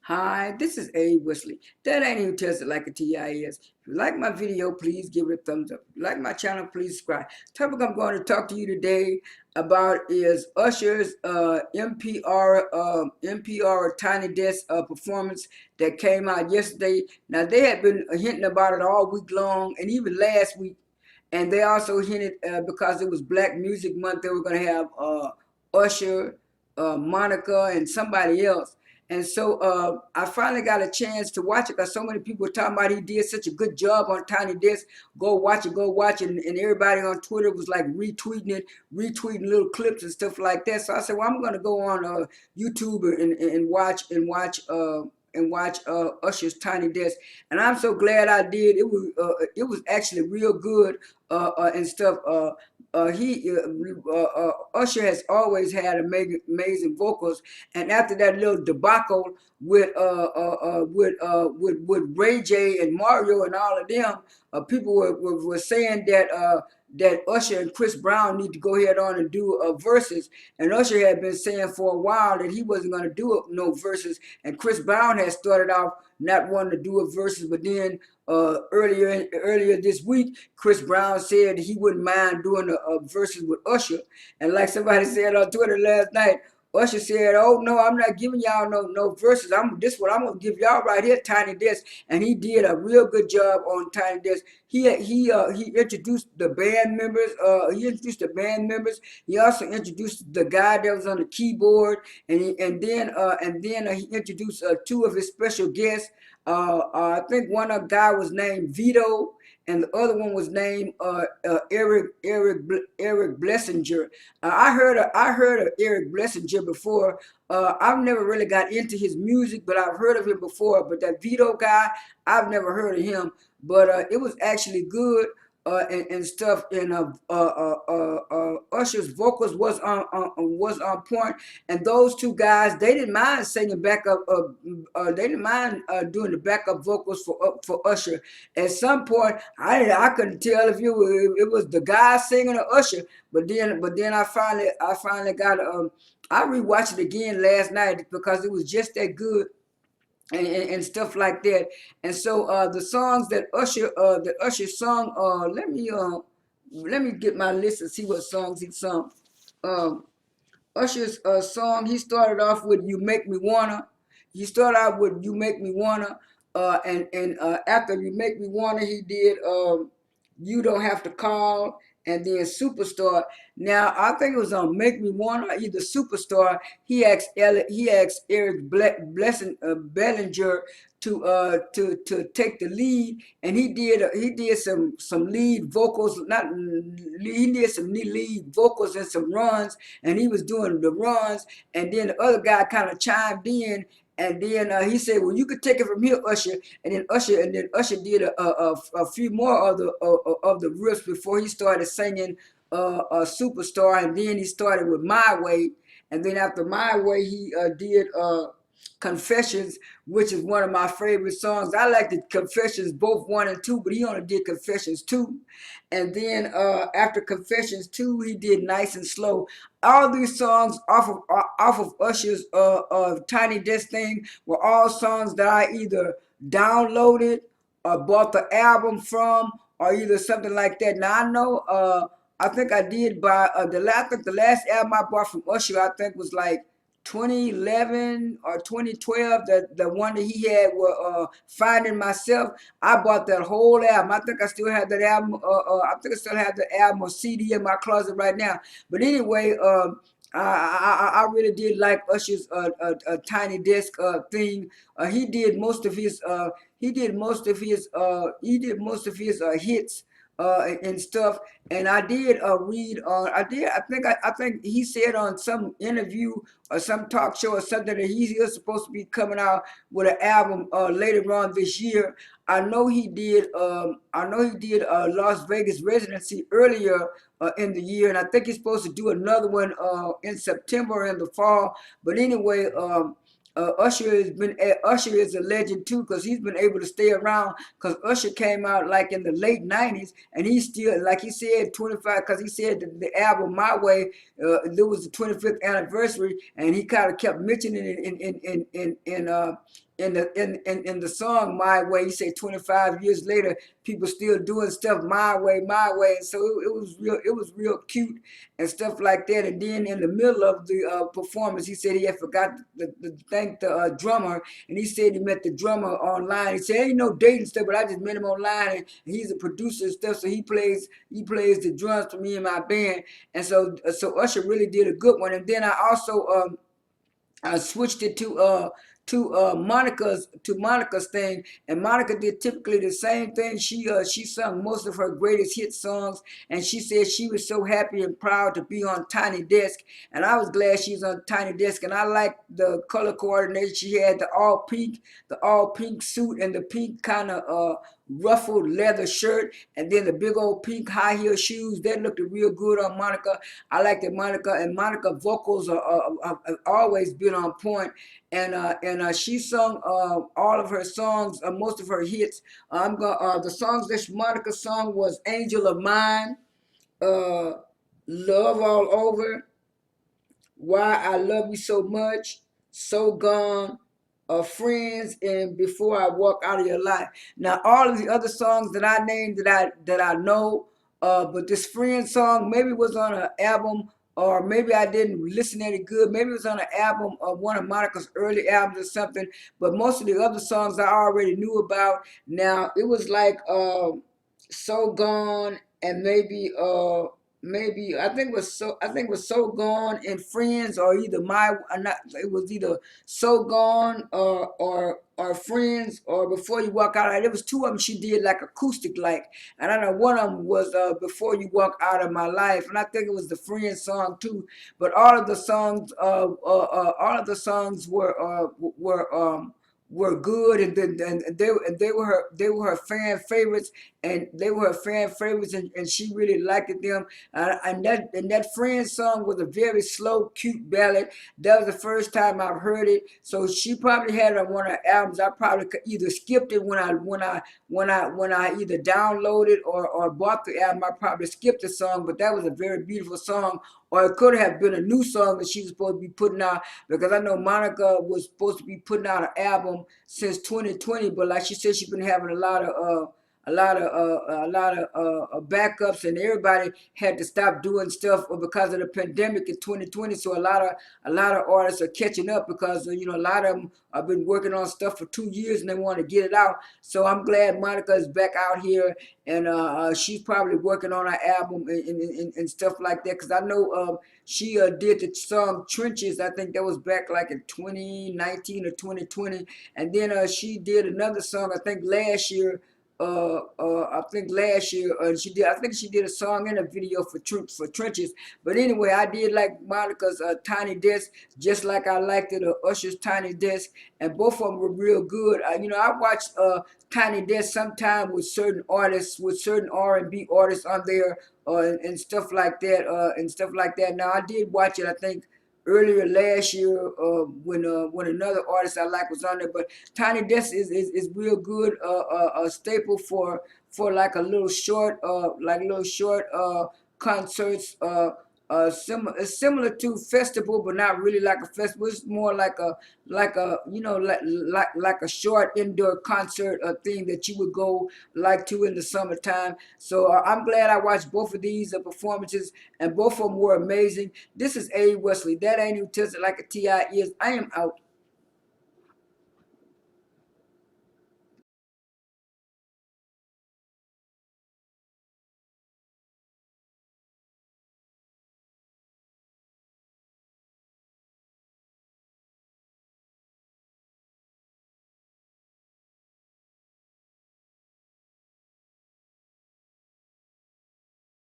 Hi, this is A. Wesley. That ain't even tells it like a TIS. If you like my video, please give it a thumbs up. If you like my channel, please subscribe. Topic I'm going to talk to you today about is Usher's NPR Tiny Desk performance that came out yesterday. Now they had been hinting about it all week long and even last week, and they also hinted because it was Black Music Month, they were going to have Usher, Monica, and somebody else. And so I finally got a chance to watch it because so many people were talking about he did such a good job on Tiny Desk. Go watch it, go watch it. And everybody on Twitter was like retweeting it, retweeting little clips and stuff like that. So I said, well, I'm going to go on YouTube and watch Usher's Tiny Desk, and I'm so glad I did. It was actually real good and stuff. Usher has always had amazing vocals, and after that little debacle with Ray J and Mario and all of them, people were saying that Usher and Chris Brown need to go ahead on and do verses, and Usher had been saying for a while that he wasn't going to do no verses, and Chris Brown had started off not wanting to do a verses, but then earlier this week, Chris Brown said he wouldn't mind doing a verses with Usher, and like somebody said on Twitter last night, Usher said, "Oh no, I'm not giving y'all no verses. This what I'm gonna give y'all right here, Tiny Desk." And he did a real good job on Tiny Desk. He introduced the band members. He also introduced the guy that was on the keyboard, and then he introduced two of his special guests. I think one of the guy was named Vedo, and the other one was named Eric Blessinger. I heard of Eric Blessinger before. I've never really got into his music, but I've heard of him before. But that Vedo guy, I've never heard of him. But it was actually good and stuff. And Usher's vocals was on point, and those two guys, they didn't mind singing backup. They didn't mind doing the backup vocals for Usher. At some point, I couldn't tell if it was the guy singing or Usher. But then I finally got I rewatched it again last night because it was just that good and stuff like that. And so the songs that Usher sung, let me get my list and see what songs he sung. Um, Usher's song, he started off with "You Make Me Wanna." He started out with "You Make Me Wanna," and after "You Make Me Wanna," he did "You Don't Have to Call," and then "Superstar." Now I think it was on "Make Me Wanna," either "Superstar." He asked Eric Bellinger to take the lead, and he did some lead vocals, not he did some lead vocals and some runs, and he was doing the runs, and then the other guy kind of chimed in, and then he said, "Well, you could take it from here, Usher." And then Usher did a few more of the riffs before he started singing a "Superstar," and then he started with "My Way," and then after "My Way," he did Confessions, which is one of my favorite songs. I like the Confessions both 1 and 2, but he only did Confessions 2. And then after Confessions 2, he did Nice and Slow. All these songs off of Usher's Tiny Desk thing were all songs that I either downloaded or bought the album from, or either something like that. Now I know I think I did buy the last album I bought from Usher, I think was like 2011 or 2012, the one that he had with Finding Myself. I bought that whole album. I think I still have that album. I think I still have the album or CD in my closet right now. But anyway, I really did like Usher's Tiny Desk thing. He did most of his hits and stuff. And I did read on. I think he said on some interview or some talk show or something that he is supposed to be coming out with an album later on this year. I know he did Las Vegas residency earlier in the year, and I think he's supposed to do another one in September in the fall. But anyway, Usher is a legend too, because he's been able to stay around. Because Usher came out like in the late '90s, and he's still, like he said, 25. Because he said the album "My Way," there was the 25th anniversary, and he kind of kept mentioning it in the song My Way. He said 25 years later, people still doing stuff my way. And so it was real cute and stuff like that. And then in the middle of the performance, he said he had forgot to thank the drummer, and he said he met the drummer online. He said ain't no dating stuff, but I just met him online, and he's a producer and stuff. So he plays the drums for me and my band, and so Usher really did a good one. And then I switched it to Monica's thing, and Monica did typically the same thing. She sung most of her greatest hit songs, and she said she was so happy and proud to be on Tiny Desk, and I was glad she was on Tiny Desk, and I liked the color coordination. She had the all pink suit and the pink kind of ruffled leather shirt, and then the big old pink high heel shoes. That looked real good on Monica. I like that Monica vocals have always been on point, and she sung all of her songs, most of her hits. The songs that Monica sung was "Angel of Mine," uh, "Love All Over," "Why I Love You So Much," "So Gone," "Friends," and "Before I Walk Out of Your Life." Now, all of the other songs that I named that I know, but this "Friends" song maybe was on an album, or maybe I didn't listen any good. Maybe it was on an album of one of Monica's early albums or something. But most of the other songs I already knew about. Now it was like "So Gone" and maybe I think it was "So Gone" and "Friends," or either my or not. It was either "So Gone" or "Friends" or "Before You Walk Out." There was two of them she did like acoustic like, and I know one of them was "Before You Walk Out of My Life," and I think it was the "Friends" song too. But all of the songs were good, and they were her fan favorites, and she really liked them. And that Friends song was a very slow, cute ballad. That was the first time I've heard it, so she probably had it on one of her albums. I probably could either skipped it when I either downloaded or bought the album. I probably skipped the song, but that was a very beautiful song. Or it could have been a new song that she was supposed to be putting out, because I know Monica was supposed to be putting out an album since 2020, but like she said, she's been having a lot of backups, and everybody had to stop doing stuff because of the pandemic in 2020. So a lot of artists are catching up, because a lot of them have been working on stuff for 2 years and they want to get it out. So I'm glad Monica is back out here, and she's probably working on her album and stuff like that, because I know she did the song "Trenches." I think that was back like in 2019 or 2020, and then she did another song I think last year. She did. I think she did a song and a video for Trenches. But anyway, I did like Monica's Tiny Desk, just like I liked it Usher's Tiny Desk, and both of them were real good. I watched Tiny Desk sometime with certain artists, with certain R&B artists on there, and stuff like that. Now I did watch it, I think, earlier last year, when another artist I like was on there. But Tiny Desk is real good, a staple for like little short concerts. It's similar to festival, but not really like a festival. It's more like a short indoor concert thing that you would go like to in the summertime. So I'm glad I watched both of these performances, and both of them were amazing. This is A. Wesley. That ain't even tested like a Ti is. I am out.